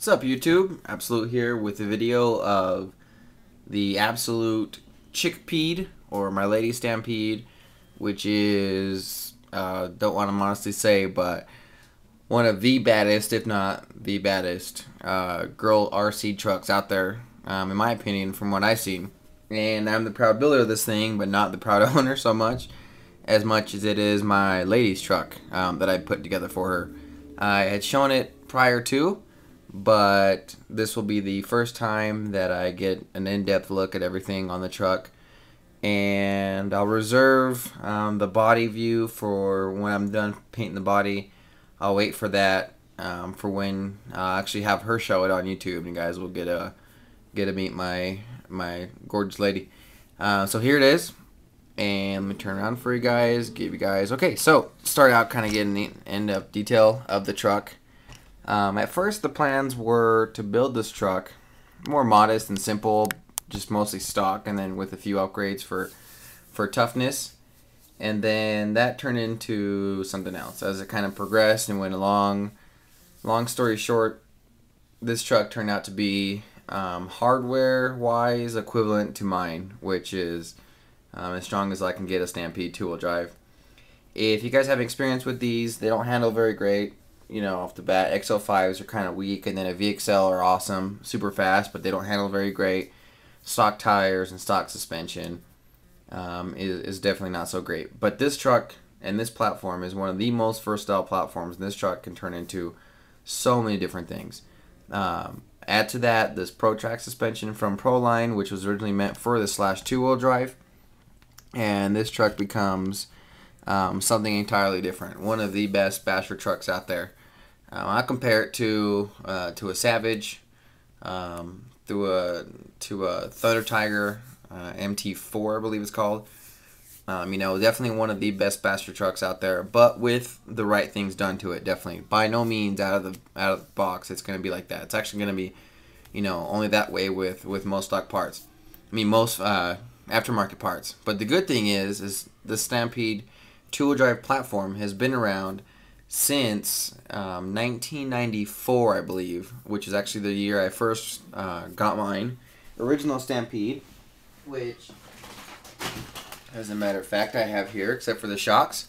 What's up, YouTube? AbSoLooT here with a video of the AbSoLooT Chickpede, or my lady Stampede, which is, don't want to modestly say, but one of the baddest, if not the baddest, girl RC trucks out there, in my opinion, from what I've seen. And I'm the proud builder of this thing, but not the proud owner so much as it is my lady's truck that I put together for her. I had shown it prior to, but this will be the first time that I get an in-depth look at everything on the truck, and I'll reserve the body view for when I'm done painting the body. I'll wait for that for when I'll actually have her show it on YouTube, and you guys will get to meet my gorgeous lady. So here it is, and let me turn around for you guys, give you guys, okay, so start out kind of getting the in-depth detail of the truck. At first the plans were to build this truck more modest and simple, just mostly stock, and then with a few upgrades for toughness, and then that turned into something else as it kind of progressed and went along. Long story short, this truck turned out to be hardware wise equivalent to mine, which is as strong as I can get a Stampede 2-wheel drive. If you guys have experience with these, they don't handle very great. You know, off the bat, XL5s are kind of weak, and then a VXL are awesome, super fast, but they don't handle very great. Stock tires and stock suspension is definitely not so great. But this truck and this platform is one of the most versatile platforms, and this truck can turn into so many different things. Add to that this ProTrack suspension from Proline, which was originally meant for the /2-wheel drive, and this truck becomes something entirely different. One of the best basher trucks out there. I compare it to a Savage, to a Thunder Tiger MT4, I believe it's called. You know, definitely one of the best basher trucks out there, but with the right things done to it. Definitely, by no means out of the box it's going to be like that. It's actually going to be, you know, only that way with most stock parts. I mean, most aftermarket parts. But the good thing is the Stampede 2-wheel drive platform has been around since 1994, I believe, which is actually the year I first got mine. Original Stampede, which, as a matter of fact, I have here, except for the shocks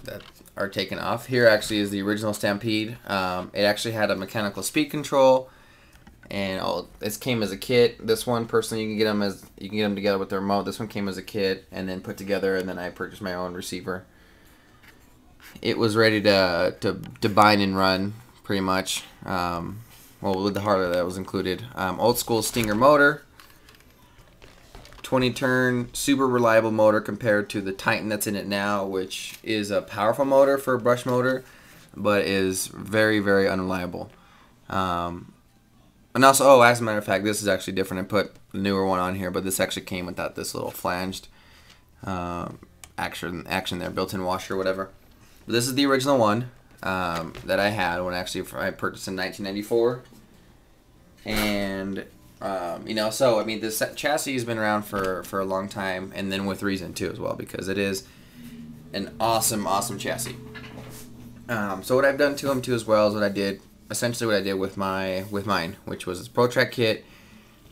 that are taken off. Here actually is the original Stampede. It actually had a mechanical speed control, and this came as a kit. This one, personally, you can get them together with the remote. This one came as a kit and then put together, and then I purchased my own receiver. It was ready to bind and run, pretty much. Well, with the hardware that was included. Old school Stinger motor, 20-turn, super reliable motor compared to the Titan that's in it now, which is a powerful motor for a brush motor, but is very, very unreliable. And also, oh, as a matter of fact, this is actually different. I put the newer one on here, but this actually came without this little flanged action there, built-in washer or whatever. But this is the original one that I had when I purchased in 1994. And you know, so I mean, this chassis has been around for a long time, and then with reason too as well, because it is an awesome chassis. So what I've done to them too as well is essentially what I did with mine, which was its ProTrack kit,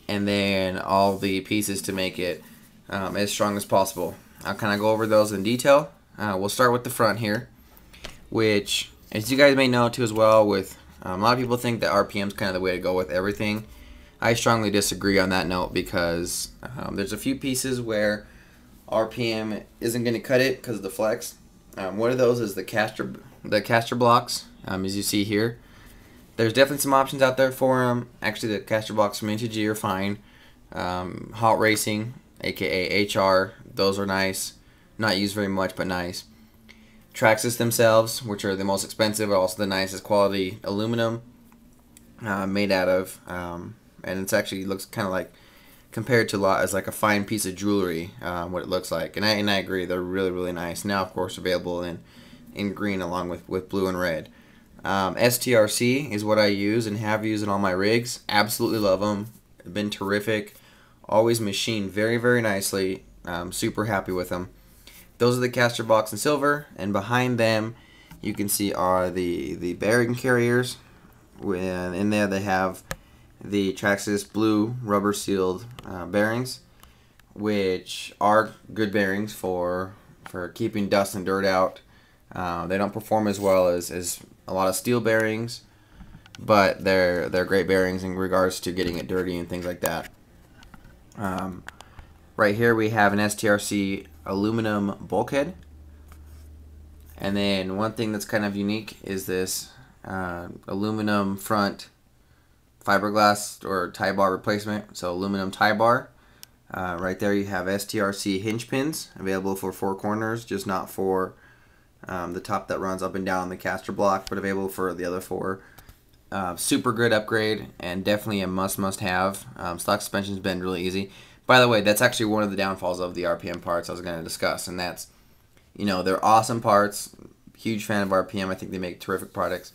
and then all the pieces to make it as strong as possible. I'll kind of go over those in detail. We'll start with the front here, which, as you guys may know too as well, with a lot of people think that RPM is kind of the way to go with everything. I strongly disagree on that note, because there's a few pieces where RPM isn't going to cut it because of the flex. One of those is the caster blocks, as you see here. There's definitely some options out there for them. Actually, the caster blocks from G are fine. Hot Racing, aka HR, those are nice. Not used very much, but nice. Traxxas themselves, which are the most expensive, are also the nicest quality aluminum made out of, and it's actually looks kind of like, compared to a lot, as like a fine piece of jewelry, what it looks like. And I agree, they're really, really nice. Now, of course, available in green along with blue and red. STRC is what I use and have used in all my rigs. Absolutely love them. Been terrific. Always machined very, very nicely. Super happy with them. Those are the caster blocks in silver, and behind them you can see are the bearing carriers. And in there they have the Traxxas blue rubber sealed bearings, which are good bearings for keeping dust and dirt out. They don't perform as well as a lot of steel bearings, but they're great bearings in regards to getting it dirty and things like that. Right here we have an STRC aluminum bulkhead. And then one thing that's kind of unique is this aluminum front fiberglass or tie bar replacement. So aluminum tie bar. Right there you have STRC hinge pins available for 4 corners, just not for the top that runs up and down the caster block, but available for the other 4. Super good upgrade and definitely a must have. Stock suspension's been really easy. By the way, that's actually one of the downfalls of the RPM parts I was going to discuss, and that's, you know, they're awesome parts. Huge fan of RPM. I think they make terrific products.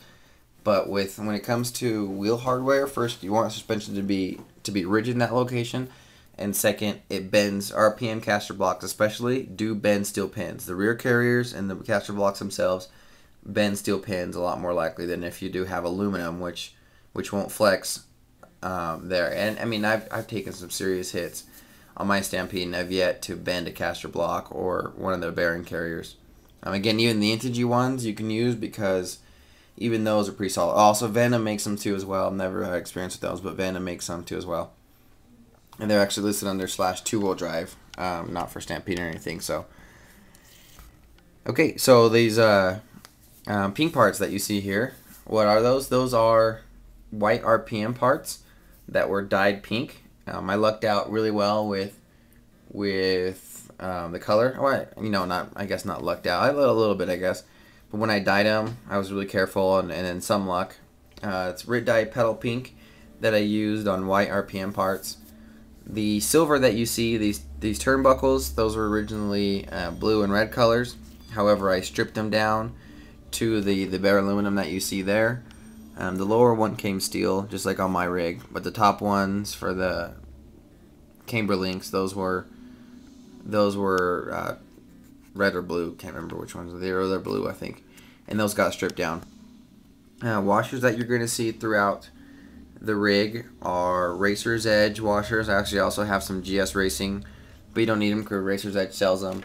But when it comes to wheel hardware, first you want suspension to be rigid in that location, and second, it bends. RPM caster blocks especially do bend steel pins. The rear carriers and the caster blocks themselves bend steel pins a lot more likely than if you do have aluminum, which won't flex there. And I mean, I've taken some serious hits on my Stampede, and I've yet to bend a caster block or one of the bearing carriers. Again, even the Intigi ones you can use because even those are pretty solid. Also, Venom makes them too as well. I've never had experience with those, but Venom makes some too as well. And they're actually listed under /2-wheel drive, not for Stampede or anything. So, okay, so these pink parts that you see here, what are those? Those are white RPM parts that were dyed pink. I lucked out really well with the color. Well, you know, I guess not lucked out. I a little bit, I guess. But when I dyed them, I was really careful and then some luck. It's Rit Dye Petal Pink that I used on white RPM parts. The silver that you see, these turnbuckles, those were originally blue and red colors. However, I stripped them down to the bare aluminum that you see there. The lower one came steel, just like on my rig, but the top ones for the camber links, those were red or blue. Can't remember which ones they were. They're blue, I think, and those got stripped down. Washers that you're going to see throughout the rig are Racer's Edge washers. I actually also have some GS Racing, but you don't need them because Racer's Edge sells them.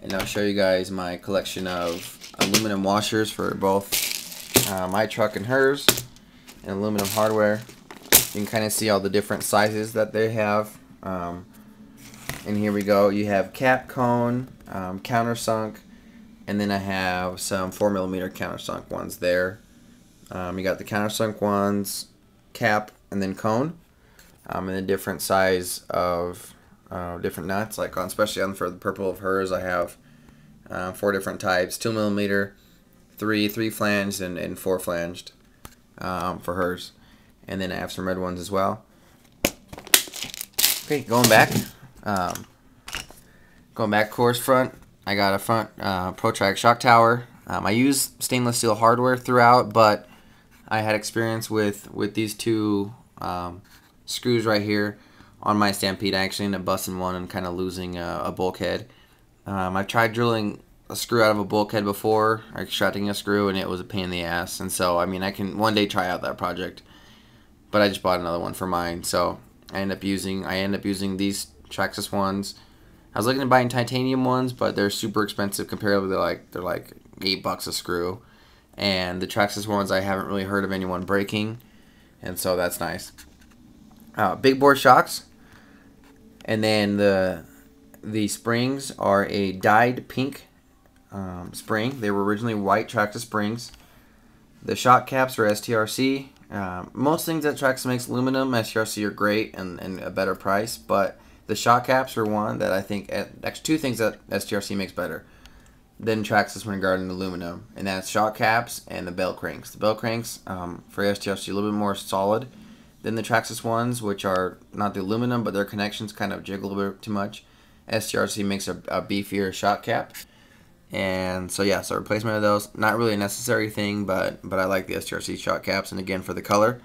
And I'll show you guys my collection of aluminum washers for both my truck and hers, and aluminum hardware. You can kind of see all the different sizes that they have. And here we go. You have cap, cone, countersunk, and then I have some 4mm countersunk ones there. You got the countersunk ones, cap, and then cone, and then different size of different nuts. Like especially for the purple of hers, I have 4 different types: 2mm, 3 flanged, and 4 flanged for hers. And then I have some red ones as well. Okay, going back course front, I got a front Protrack shock tower. I use stainless steel hardware throughout, but I had experience with these 2 screws right here on my Stampede. I actually ended up busting one and kind of losing a bulkhead. I've tried drilling a screw out of a bulkhead before, or extracting a screw, and it was a pain in the ass. And so, I mean, I can one day try out that project, but I just bought another one for mine. So I end up using these Traxxas ones. I was looking at buying titanium ones, but they're super expensive comparatively. They're like $8 a screw. And the Traxxas ones, I haven't really heard of anyone breaking, and so that's nice. Big bore shocks, and then the springs are a dyed pink spring. They were originally white Traxxas springs. The shock caps are STRC. Most things that Traxxas makes aluminum, STRC are great and a better price, but the shock caps are one that I think, actually 2 things that STRC makes better than Traxxas when regarding aluminum, and that's shock caps and the bell cranks. The bell cranks for STRC are a little bit more solid than the Traxxas ones, which are not the aluminum, but their connections kind of jiggle a bit too much. STRC makes a beefier shock cap, and so yeah, so replacement of those, not really a necessary thing, but I like the STRC shock caps, and again for the color,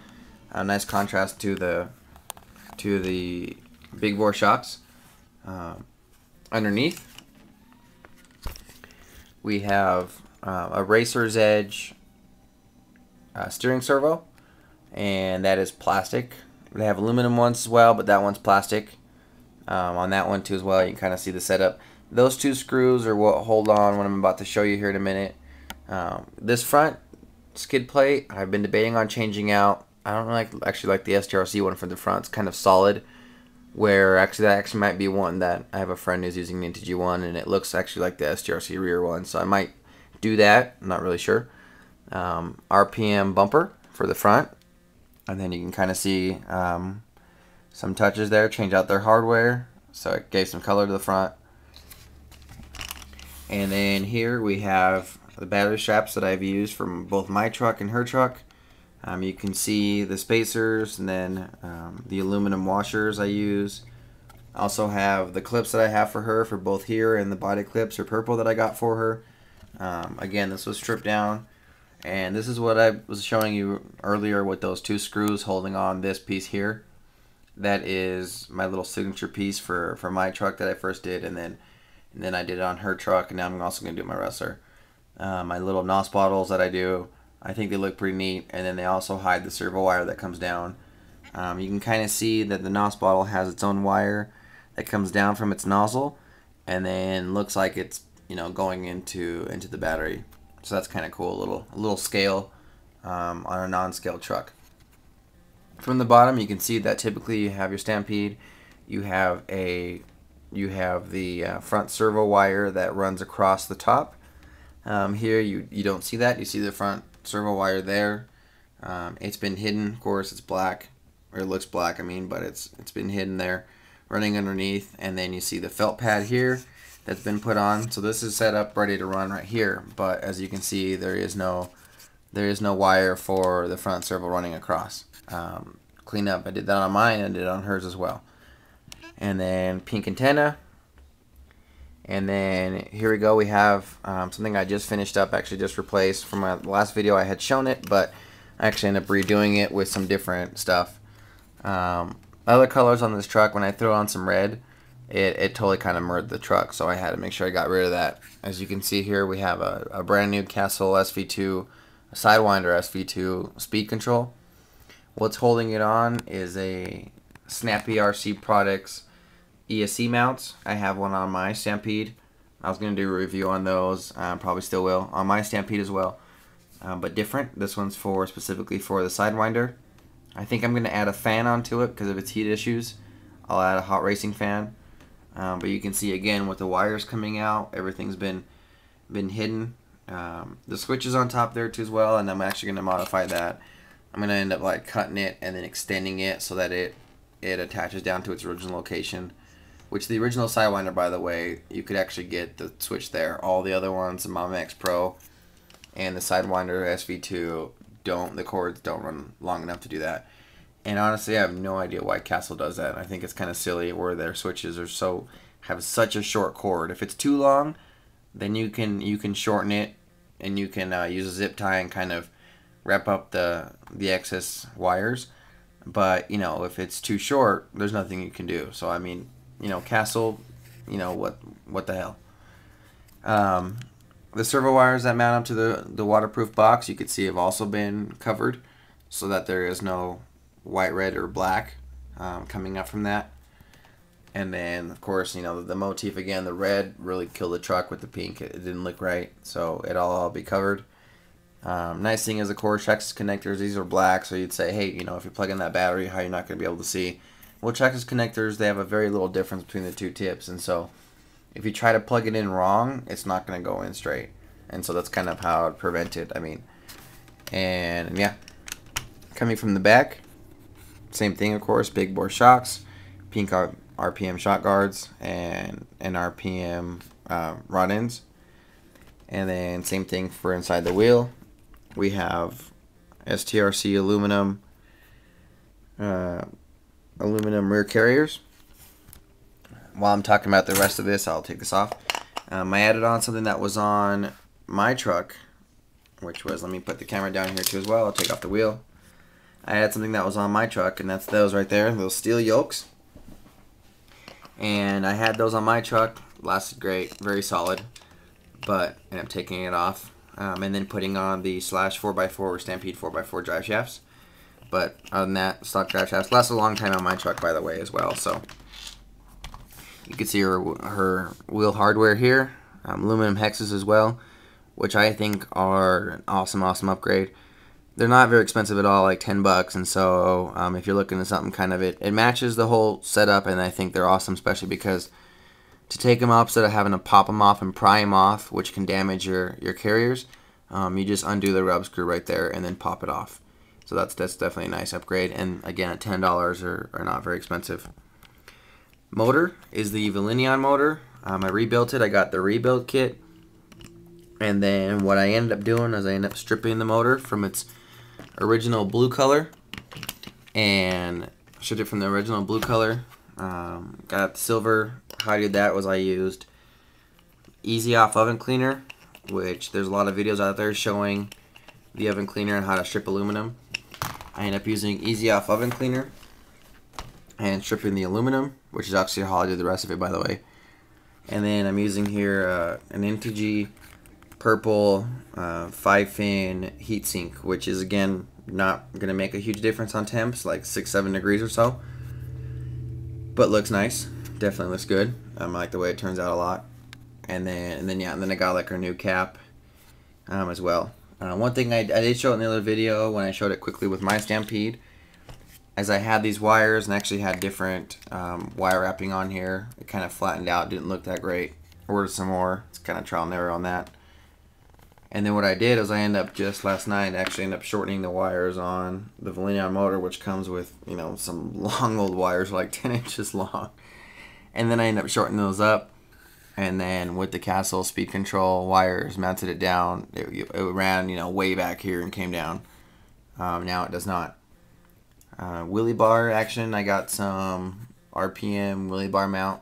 a nice contrast to the big bore shocks. Underneath we have a Racer's Edge steering servo. and that is plastic. They have aluminum ones as well, but that one's plastic. On that one too as well, you can kind of see the setup. Those two screws are what hold on what I'm about to show you here in a minute. This front skid plate, I've been debating on changing out. I don't actually like the STRC one for the front. It's kind of solid. Where actually that actually might be one that I have a friend who's using the Vintage one, and it looks actually like the STRC rear one, so I might do that. I'm not really sure. RPM bumper for the front, and then you can kind of see some touches there. Change out their hardware, so it gave some color to the front. And then here we have the battery straps that I've used from both my truck and her truck. You can see the spacers, and then the aluminum washers I use. I also have the clips that I have for her for both here, and the body clips are purple that I got for her. Again, this was stripped down, and this is what I was showing you earlier with those two screws holding on this piece here. That is my little signature piece for my truck that I first did, and then I did it on her truck, and now I'm also going to do my Wrestler. My little NOS bottles that I do, I think they look pretty neat, and then they also hide the servo wire that comes down. You can kind of see that the NOS bottle has its own wire that comes down from its nozzle, and then looks like it's going into the battery. So that's kind of cool, a little scale on a non-scale truck. From the bottom, you can see that typically you have your Stampede. You have the front servo wire that runs across the top. Here you don't see that. You see the front servo wire there. It's been hidden, of course. It's black, or it looks black, I mean, but it's been hidden there, running underneath. And then you see the felt pad here that's been put on. So this is set up ready to run right here, but as you can see, there is no wire for the front servo running across. Clean up. I did that on mine, and did it on hers as well. And then pink antenna. And then here we go, we have something I just finished up, actually just replaced. From my last video I had shown it, but I actually ended up redoing it with some different stuff. Other colors on this truck, when I threw on some red, it totally kind of merged the truck, so I had to make sure I got rid of that. As you can see here, we have a brand new Castle SV2, a Sidewinder SV2 speed control. What's holding it on is a Snappy RC Products ESC mounts. I have one on my Stampede. I was going to do a review on those, probably still will, on my Stampede as well, but different. This one's specifically for the Sidewinder. I think I'm going to add a fan onto it because of its heat issues. I'll add a hot racing fan, but you can see again with the wires coming out, everything's been hidden. The switch is on top there too as well, and I'm actually going to modify that. I'm going to end up like cutting it and then extending it so that it attaches down to its original location. Which the original Sidewinder, by the way, you could actually get the switch there. All the other ones, the Mama X Pro and the Sidewinder SV2, the cords don't run long enough to do that. And honestly, I have no idea why Castle does that. I think it's kind of silly where their switches have such a short cord. If it's too long, then you can shorten it, and you can use a zip tie and kind of wrap up the excess wires. But if it's too short, there's nothing you can do. So I mean, Castle, what the hell. The servo wires that mount up to the waterproof box, you can see have also been covered so that there is no white, red, or black coming up from that. And then, of course, the motif again, the red really killed the truck with the pink. It didn't look right, so it'll all be covered. Nice thing is, of course, Texas connectors, these are black, so you'd say, hey, if you plug in that battery, how you're not going to be able to see. Well, Texas connectors, they have a very little difference between the two tips, and so if you try to plug it in wrong, it's not going to go in straight. And so that's kind of how it prevent it, and yeah. Coming from the back, same thing, of course, big bore shocks, pink RPM shock guards, and RPM rod ends. And then same thing for inside the wheel. We have STRC aluminum rear carriers. While I'm talking about the rest of this, I'll take this off. I added on something that was on my truck, which was, let me put the camera down here too as well. I'll take off the wheel. I had something that was on my truck, and that's those right there, those steel yokes. And I had those on my truck, lasted great, very solid, but I ended up taking it off, and then putting on the Slash 4x4 or Stampede 4x4 drive shafts. But other than that, stock drive shafts last a long time on my truck, by the way, as well. So you can see her wheel hardware here, aluminum hexes as well, which I think are an awesome upgrade. They're not very expensive at all, like 10 bucks, and so if you're looking at something kind of it matches the whole setup, and I think they're awesome, especially because to take them off instead of having to pop them off and pry them off, which can damage your carriers, you just undo the rub screw right there and then pop it off. So that's definitely a nice upgrade, and again, at $10 are not very expensive. Motor is the Velineon motor. I rebuilt it. I got the rebuild kit, and then what I ended up doing is I ended up stripping the motor from its original blue color and stripped it from the original blue color. Got the silver. How I did that was I used Easy Off oven cleaner, which there's a lot of videos out there showing the oven cleaner and how to strip aluminum. I ended up using Easy Off oven cleaner and stripping the aluminum, which is actually how I did the rest of it, by the way. And then I'm using here an NTG purple 5-fin heatsink, which is again not going to make a huge difference on temps, like 6-7 degrees or so, but looks nice. Definitely looks good. I like the way it turns out a lot. And then I got like our new cap as well. One thing I did show in the other video when I showed it quickly with my Stampede, as I had these wires and actually had different wire wrapping on here. It kind of flattened out, didn't look that great. Ordered some more. It's kind of trial and error on that. And then what I did is I ended up just last night actually ended up shortening the wires on the Velineon motor, which comes with, you know, some long old wires like 10 inches long. And then I ended up shortening those up, and then with the Castle speed control wires mounted it down. It ran, you know, way back here and came down. Now it does not. Wheelie bar action, I got some RPM wheelie bar mount.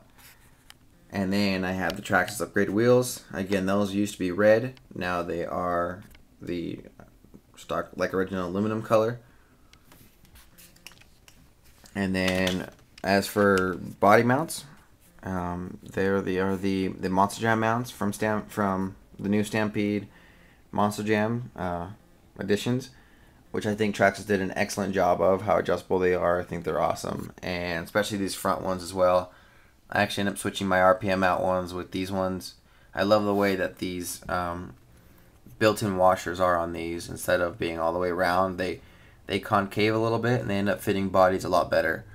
And then I have the Traxxas upgraded wheels. Again, those used to be red. Now they are the stock, like original aluminum color. And then as for body mounts, they're the Monster Jam mounts from the new Stampede Monster Jam editions, which I think Traxxas did an excellent job of how adjustable they are. I think they're awesome, and especially these front ones as well. I actually ended up switching my RPM out ones with these ones. I love the way that these built-in washers are on these. Instead of being all the way around, they concave a little bit, and they end up fitting bodies a lot better.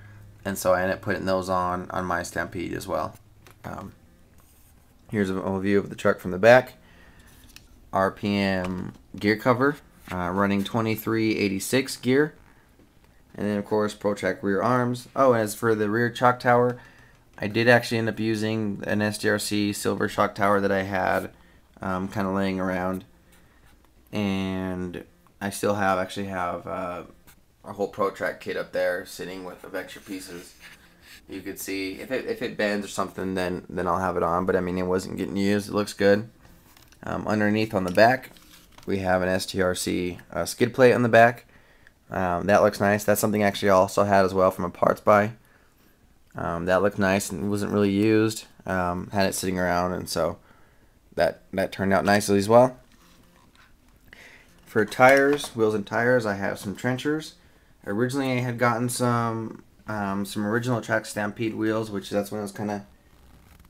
And so I ended up putting those on my Stampede as well. Here's an overview of the truck from the back. RPM gear cover, running 2386 gear. And then of course ProTrack rear arms. Oh, and as for the rear shock tower, I did actually end up using an SDRC silver shock tower that I had kind of laying around. And I still actually have a whole ProTrack kit up there sitting with of extra pieces. You could see if it bends or something, then I'll have it on. But I mean, it wasn't getting used. It looks good. Underneath on the back, we have an STRC skid plate on the back. That looks nice. That's something actually I also had as well from a parts buy. That looked nice and wasn't really used. Had it sitting around, and so that turned out nicely as well. For tires, wheels and tires, I have some trenchers. Originally, I had gotten some original Traxxas Stampede wheels, which that's when I was kind of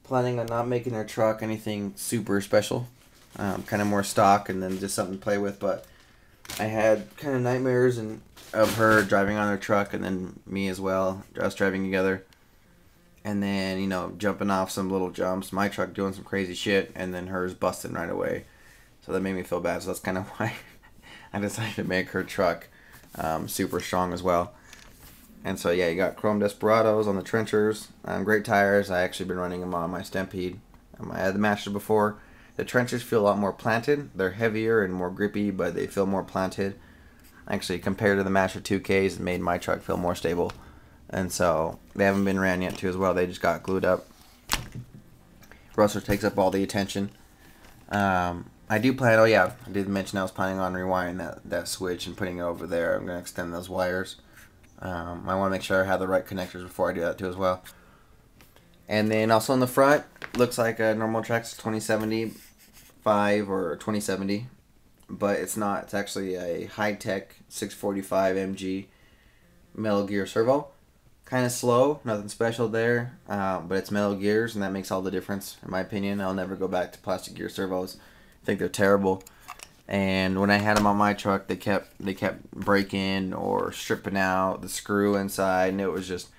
planning on not making their truck anything super special, kind of more stock and then just something to play with. But I had kind of nightmares of her driving on her truck, and then me as well, us driving together, and then, you know, jumping off some little jumps, my truck doing some crazy shit, and then hers busting right away. So that made me feel bad. So that's kind of why I decided to make her truck super strong as well. And so yeah, you got chrome Desperados on the trenchers. Great tires. I actually been running them on my Stampede. I had the Master before. The trenchers feel a lot more planted. They're heavier and more grippy, but they feel more planted. Actually, compared to the Master 2Ks, it made my truck feel more stable. And so they haven't been ran yet too as well. They just got glued up. Rustler takes up all the attention. I do plan, oh yeah, I did mention I was planning on rewiring that switch and putting it over there. I'm going to extend those wires. I want to make sure I have the right connectors before I do that too as well. And then also in the front, looks like a normal Traxxas 2075 or 2070, but it's not. It's actually a high-tech 645 MG Metal Gear Servo. Kind of slow, nothing special there, but it's Metal Gears, and that makes all the difference, in my opinion. I'll never go back to plastic gear servos. I think they're terrible. And when I had them on my truck, they kept breaking or stripping out the screw inside, and it was just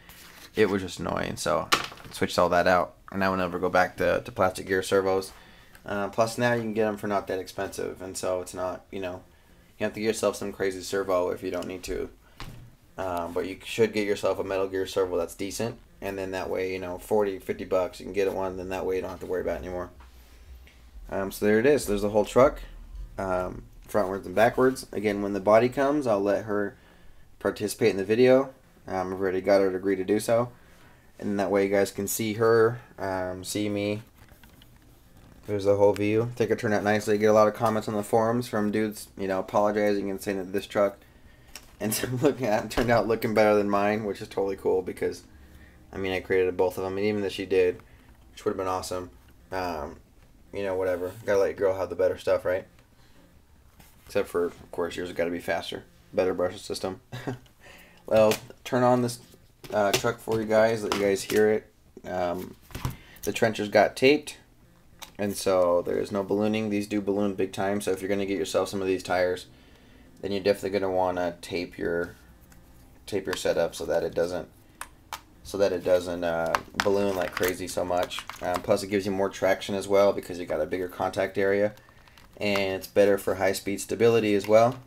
annoying. So I switched all that out, and I will never go back to plastic gear servos. Plus now you can get them for not that expensive, and so it's not, you have to get yourself some crazy servo if you don't need to. But you should get yourself a Metal Gear servo that's decent, and then that way, $40, $50 you can get one, then that way you don't have to worry about it anymore. So there it is. There's the whole truck, frontwards and backwards. Again, when the body comes, I'll let her participate in the video. I've already got her to agree to do so, and that way you guys can see her, see me. There's the whole view. I think it turned out nicely. Get a lot of comments on the forums from dudes, apologizing and saying that this truck turned out looking better than mine, which is totally cool because, I created both of them, and even that she did, which would have been awesome. Whatever. Gotta let your girl have the better stuff, right? Except for, of course, yours has got to be faster. Better brusher system. Well, turn on this truck for you guys, let you guys hear it. The trenchers got taped, and so there is no ballooning. These do balloon big time, so if you're going to get yourself some of these tires, then you're definitely going to want to tape your setup so that it doesn't balloon like crazy so much. Plus it gives you more traction as well because you got a bigger contact area, and it's better for high-speed stability as well,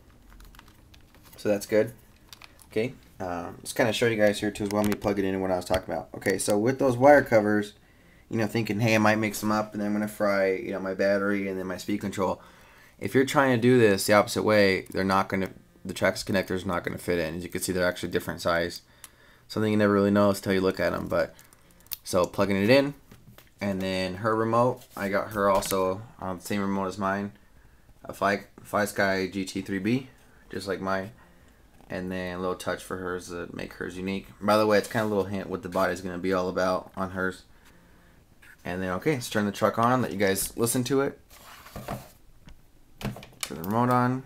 so that's good. Okay, just kind of show you guys here too as well, me plug it in and what I was talking about. Okay, so with those wire covers, thinking, hey, I might mix them up and then I'm going to fry my battery and then my speed control. If you're trying to do this the opposite way, the traction connector is not going to fit in. As you can see, they're actually different size. Something you never really notice until you look at them. But so plugging it in, and then her remote, I got her also on the same remote as mine, a Sky GT3B, just like mine. And then a little touch for hers to make hers unique. By the way, it's kind of a little hint what the body's going to be all about on hers. And then, okay, let's turn the truck on, let you guys listen to it. Turn the remote on.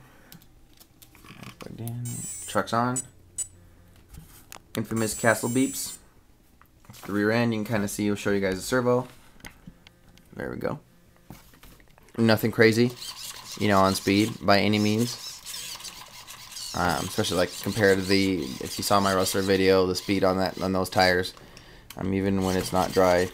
Plugged in. Truck's on. Infamous castle beeps. The rear end, you can kind of see, we'll show you guys the servo. There we go. Nothing crazy, on speed by any means. Especially like compared to if you saw my Rustler video, the speed on those tires. Even when it's not dry,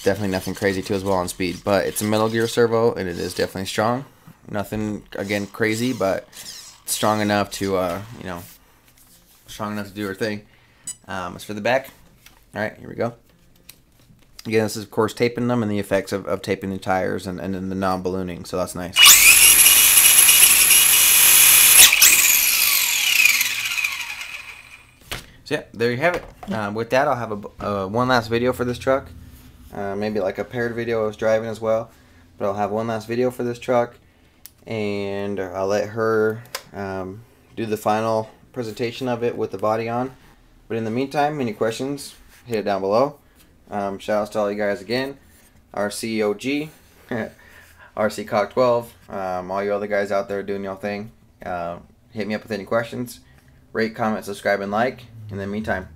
definitely nothing crazy too as well on speed. But it's a Metal Gear servo, and it is definitely strong. Nothing, again, crazy, but strong enough to, strong enough to do her thing. As for the back, all right, here we go. Again, this is, of course, taping them and the effects of taping the tires and then the non-ballooning, so that's nice. So, yeah, there you have it. With that, I'll have one last video for this truck. Maybe like a paired video I was driving as well. But I'll have one last video for this truck, and I'll let her do the final presentation of it with the body on. But in the meantime, any questions, hit it down below. Shout outs to all you guys again. RCOG, RCCog12, all you other guys out there doing your thing. Hit me up with any questions. Rate, comment, subscribe, and like. In the meantime,